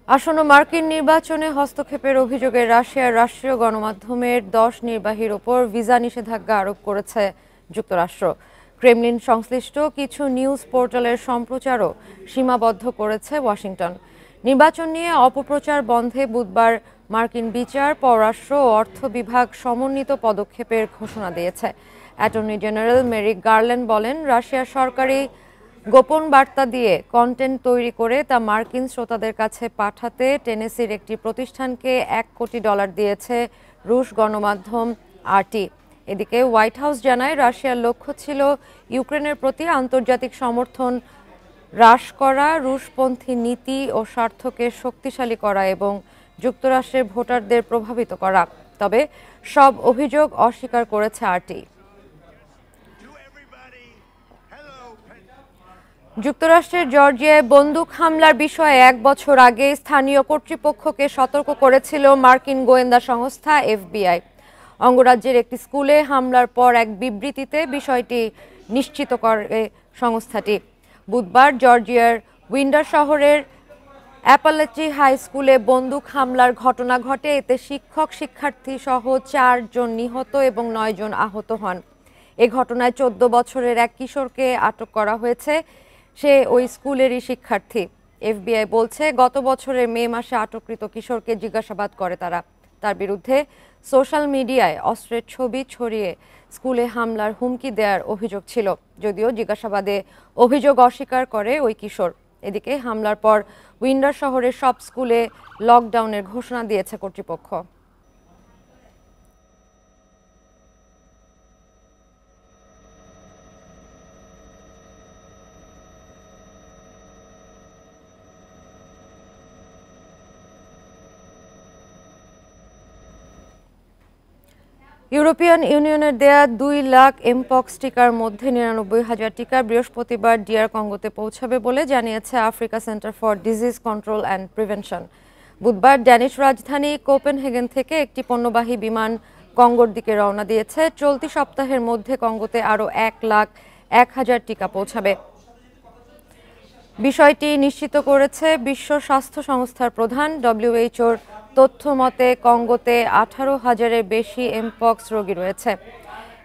আসন্ন মার্কিন নির্বাচনে হস্তক্ষেপের অভিযোগে রাশিয়ার রাষ্ট্রীয় গণমাধ্যমের ১০ নির্বাহীর ওপর ভিসা নিষেধাজ্ঞা আরোপ করেছে যুক্তরাষ্ট্র। ক্রেমলিন সংশ্লিষ্ট কিছু নিউজ পোর্টালের সম্প্রচারও সীমাবদ্ধ করেছে ওয়াশিংটন। নির্বাচন নিয়ে অপপ্রচার বন্ধে বুধবার মার্কিন বিচার, পররাষ্ট্র ও অর্থ বিভাগ সমন্বিত পদক্ষেপের ঘোষণা দিয়েছে। অ্যাটর্নি জেনারেল মেরিক গারল্যান্ড বলেন, রাশিয়ার সরকারি গোপন বার্তা দিয়ে কন্টেন্ট তৈরি করে তা মার্কিন শ্রোতাদের কাছে পাঠাতে টেনেসির একটি প্রতিষ্ঠানকে $1 কোটি দিয়েছে রুশ গণমাধ্যম আরটি। এদিকে হোয়াইট হাউস জানায়, রাশিয়ার লক্ষ্য ছিল ইউক্রেনের প্রতি আন্তর্জাতিক সমর্থন হ্রাস করা, রুশপন্থী নীতি ও স্বার্থকে শক্তিশালী করা এবং যুক্তরাষ্ট্রের ভোটারদের প্রভাবিত করা। তবে সব অভিযোগ অস্বীকার করেছে আরটি। যুক্তরাষ্ট্রের জর্জিয়ায় বন্দুক হামলার বিষয়ে 1 বছর আগে স্থানীয় কর্তৃপক্ষকে সতর্ক করেছিল মার্কিন গোয়েন্দা সংস্থা এফবিআই। অঙ্গরাজ্যের একটি স্কুলে হামলার পর এক বিবৃতিতে বিষয়টি নিশ্চিত করে সংস্থাটি। বুধবার জর্জিয়ার উইন্ডার শহরের অ্যাপালাচি হাই স্কুলে বন্দুক হামলার ঘটনা ঘটে। এতে শিক্ষক, শিক্ষার্থী সহ 4 জন নিহত এবং 9 জন আহত হন। এ ঘটনায় 14 বছরের এক কিশোরকে আটক করা হয়েছে। সে ওই স্কুলেরই শিক্ষার্থী। এফবিআই বলছে, গত বছরের মে মাসে আটককৃত কিশোরকে জিজ্ঞাসাবাদ করে তারা। তার বিরুদ্ধে সোশ্যাল মিডিয়ায় অস্ত্রের ছবি ছড়িয়ে স্কুলে হামলার হুমকি দেওয়ার অভিযোগ ছিল, যদিও জিজ্ঞাসাবাদে অভিযোগ অস্বীকার করে ওই কিশোর। এদিকে হামলার পর উইন্ডার শহরের সব স্কুলে লকডাউনের ঘোষণা দিয়েছে কর্তৃপক্ষ। ইউরোপিয়ান ইউনিয়নের দেয়া 2 লাখ এমপক্স টিকার মধ্যে 99,000 টিকা বৃহস্পতিবার ডিআর কঙ্গোতে পৌঁছাবে বলে জানিয়েছে Africa centre for disease control and prevention. বুধবার ড্যানিশ রাজধানী কোপেনহেগেন থেকে একটি পণ্যবাহী বিমান কঙ্গোর দিকে রওনা দিয়েছে। চলতি সপ্তাহের মধ্যে কঙ্গোতে আরও 1,01,000 টিকা পৌঁছাবে। বিষয়টি নিশ্চিত করেছে বিশ্ব স্বাস্থ্য সংস্থার প্রধান। ডব্লিউএইচওর তথ্য মতে কঙ্গোতে 18,000-এর বেশি এমপক্স রোগী রয়েছে।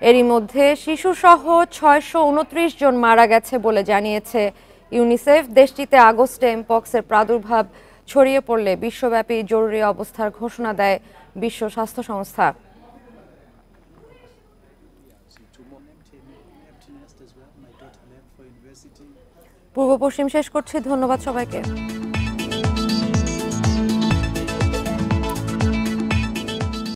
এরই মধ্যে শিশুসহ 629 জন মারা গেছে বলে জানিয়েছে ইউনিসেফ। দেশটিতে আগস্টে এমপক্সের প্রাদুর্ভাব ছড়িয়ে পড়লে বিশ্বব্যাপী জরুরি অবস্থার ঘোষণা দেয় বিশ্ব স্বাস্থ্য সংস্থা। পূর্ব পশ্চিম শেষ করছি। ধন্যবাদ সবাইকে।